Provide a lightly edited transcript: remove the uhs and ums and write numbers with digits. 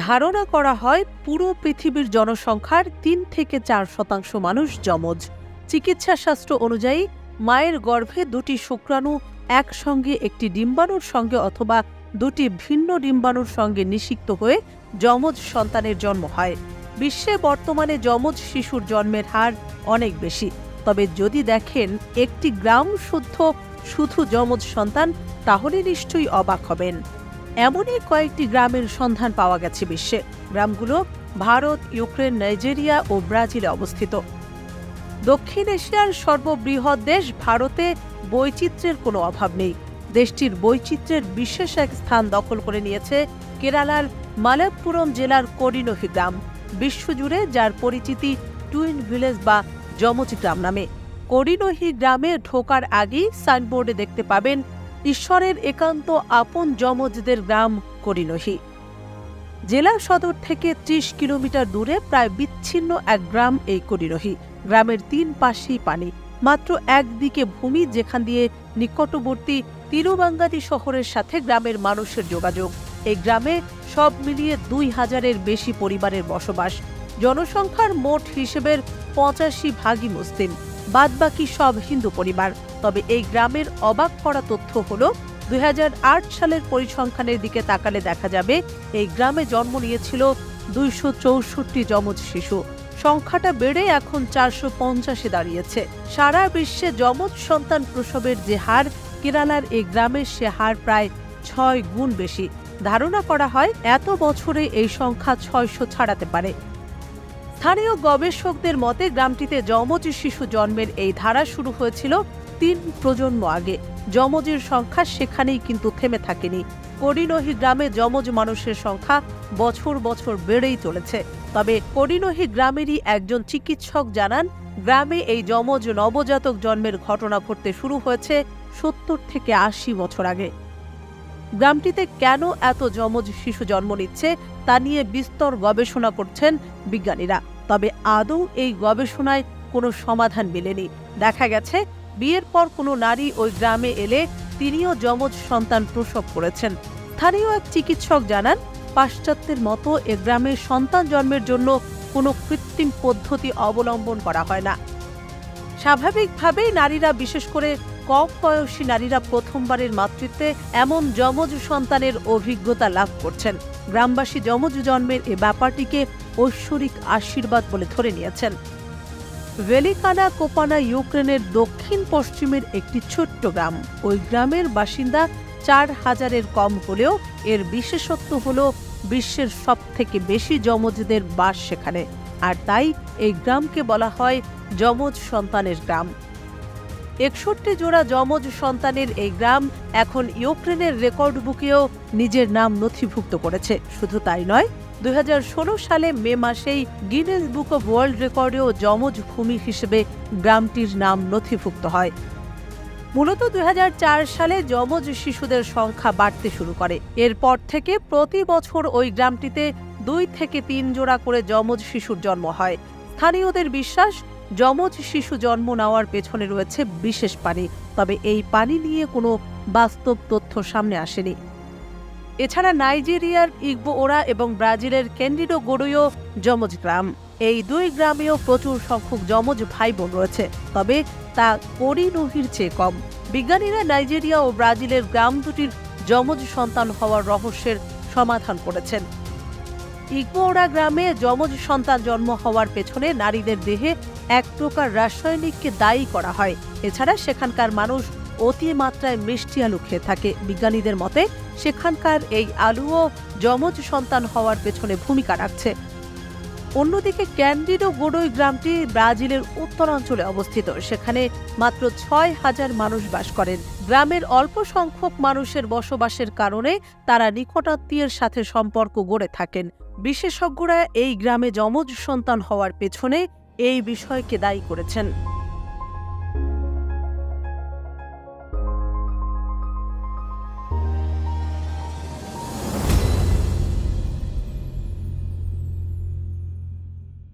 ধারণা করা হয় পুরো পৃথিবীর জনসংখ্যার ৩ থেকে ৪% মানুষ যমজ। চিকিৎসাশাস্ত্র অনুযায়ী মায়ের গর্ভে দুটি শুক্রাণু একসঙ্গে একটি ডিম্বাণুর সঙ্গে অথবা দুটি ভিন্ন ডিম্বাণুর সঙ্গে নিষিক্ত হয়ে যমজ সন্তানের জন্ম হয়। বিশ্বে বর্তমানে যমজ শিশুর জন্মের হার অনেক বেশি। তবে যদি দেখেন একটি গ্রাম শুধু যমজ সন্তান, তাহলে নিশ্চয়ই অবাক হবেন। এমনই কয়েকটি গ্রামের সন্ধান পাওয়া গেছে বিশ্বে। গ্রামগুলো ভারত, ইউক্রেন, নাইজেরিয়া ও ব্রাজিলে অবস্থিত। দক্ষিণ এশিয়ার সর্ববৃহৎ দেশ ভারতে বৈচিত্র্যের কোনো অভাব নেই। দেশটির বৈচিত্র্যের বিশেষ এক স্থান দখল করে নিয়েছে কেরালার মালাপ্পুরম জেলার করিনহি গ্রাম, বিশ্বজুড়ে যার পরিচিতি টুইন ভিলেজ বা যমজ গ্রাম নামে। করিনহি গ্রামে ঢোকার আগেই সাইনবোর্ডে দেখতে পাবেন ঈশ্বরের একান্ত আপন যমজদের গ্রাম করিনহি। জেলা সদর থেকে ৩০ কিলোমিটার দূরে প্রায় বিচ্ছিন্ন এক গ্রাম এই করিনহি। গ্রামের ৩ পাশেই পানি, মাত্র একদিকে ভূমি যেখান দিয়ে নিকটবর্তী তিরুবাঙ্গাদি শহরের সাথে গ্রামের মানুষের যোগাযোগ। এই গ্রামে সব মিলিয়ে ২,০০০-এর বেশি পরিবারের বসবাস। জনসংখ্যার মোট হিসেবের ৮৫% মুসলিম, বাদবাকি সব হিন্দু পরিবার। তবে এই গ্রামের অবাক করা তথ্য হল ২০০৮ সালের পরিসংখ্যানের দিকে তাকালে দেখা যাবে এই গ্রামে জন্ম নিয়েছিল ২৬৪ যমজ শিশু। সংখ্যাটা বেড়ে এখন ৪৫০-এ দাঁড়িয়েছে। সারা বিশ্বে যমজ সন্তান প্রসবের যে হার, কেরালার এই গ্রামের সে হার প্রায় ৬ গুণ বেশি। ধারণা করা হয় এত বছরে এই সংখ্যা ৬০০ ছাড়াতে পারে। স্থানীয় গবেষকদের মতে গ্রামটিতে যমজ শিশু জন্মের এই ধারা শুরু হয়েছিল ৩ প্রজন্ম আগে। যমজের সংখ্যা সেখানেই কিন্তু থেমে থাকেনি। করিনহি গ্রামে যমজ মানুষের সংখ্যা বছর বছর বেড়েই চলেছে। তবে করিনহি গ্রামেরই একজন চিকিৎসক জানান, গ্রামে এই যমজ নবজাতক জন্মের ঘটনা ঘটতে শুরু হয়েছে ৭০ থেকে ৮০ বছর আগে। গ্রামটিতে কেন এত যমজ শিশু জন্ম নিচ্ছে তা নিয়ে বিস্তর গবেষণা করছেন বিজ্ঞানীরা। তবে আদৌ এই গবেষণায় কোনো সমাধান মেলেনি। দেখা গেছে বিয়ের পর কোনো নারী ওই গ্রামে এলে তিনিও যমজ সন্তান প্রসব করেছেন। স্থানীয় এক চিকিৎসক জানান, পাশ্চাত্যের মতো এ গ্রামে সন্তান জন্মের জন্য কোনো কৃত্রিম পদ্ধতি অবলম্বন করা হয় না। স্বাভাবিকভাবেই নারীরা, বিশেষ করে কম বয়সী নারীরা প্রথমবারের মাতৃত্বে এমন যমজ সন্তানের অভিজ্ঞতা লাভ করছেন। গ্রামবাসী যমজ জন্মের এ ব্যাপারটিকে ঐশ্বরিক আশীর্বাদ বলে ধরে নিয়েছেন। ভেলিকানা কোপানা ইউক্রেনের দক্ষিণ পশ্চিমের একটি ছোট্ট গ্রাম। ওই গ্রামের বাসিন্দা ৪,০০০-এর কম হলেও এর বিশেষত্ব হল বিশ্বের সবথেকে বেশি যমজদের বাস সেখানে। আর তাই এই গ্রামকে বলা হয় যমজ সন্তানের গ্রাম। ৬১ জোড়া যমজ সন্তানের এই গ্রাম এখন ইউক্রেনের রেকর্ড বুকেও নিজের নাম নথিভুক্ত করেছে। শুধু তাই নয়, ২০১৬ সালে মে মাসেই গিনেস বুক অব ওয়ার্ল্ড রেকর্ডেও যমজ ভূমি হিসেবে গ্রামটির নাম নথিভুক্ত হয়। মূলত ২০০৪ সালে যমজ শিশুদের সংখ্যা বাড়তে শুরু করে। এরপর থেকে প্রতি বছর ওই গ্রামটিতে ২ থেকে ৩ জোড়া করে যমজ শিশুর জন্ম হয়। স্থানীয়দের বিশ্বাস, যমজ শিশু জন্ম নেওয়ার পেছনে রয়েছে বিশেষ পানি। তবে এই পানি নিয়ে কোনো বাস্তব তথ্য সামনে আসেনি। এছাড়া নাইজেরিয়ার ইগবোওরা এবং ব্রাজিলের ক্যান্ডিডো গোডোয়ও যমজ গ্রাম। এই ২ গ্রামেও প্রচুর সংখ্যক যমজ ভাই বোন রয়েছে, তবে তা করিনহির চেয়ে কম। বিজ্ঞানীরা নাইজেরিয়া ও ব্রাজিলের গ্রাম দুটির যমজ সন্তান হওয়ার রহস্যের সমাধান করেছেন। ইগবোওরা গ্রামে যমজ সন্তান জন্ম হওয়ার পেছনে নারীদের দেহে এক প্রকার রাসায়নিককে দায়ী করা হয়। এছাড়া সেখানকার মানুষ অতিমাত্রায় মিষ্টি আলু খেয়ে থাকে। বিজ্ঞানীদের মতে সেখানকার এই আলুও যমজ সন্তান হওয়ার পেছনে ভূমিকা রাখছে। অন্যদিকে ক্যান্ডিডো গোডোই গ্রামটি ব্রাজিলের উত্তরাঞ্চলে অবস্থিত। সেখানে মাত্র ৬,০০০ মানুষ বাস করেন। গ্রামের অল্প সংখ্যক মানুষের বসবাসের কারণে তারা নিকটাত্মীয়ের সাথে সম্পর্ক গড়ে থাকেন। বিশেষজ্ঞরা এই গ্রামে যমজ সন্তান হওয়ার পেছনে এই বিষয়কে দায়ী করেছেন।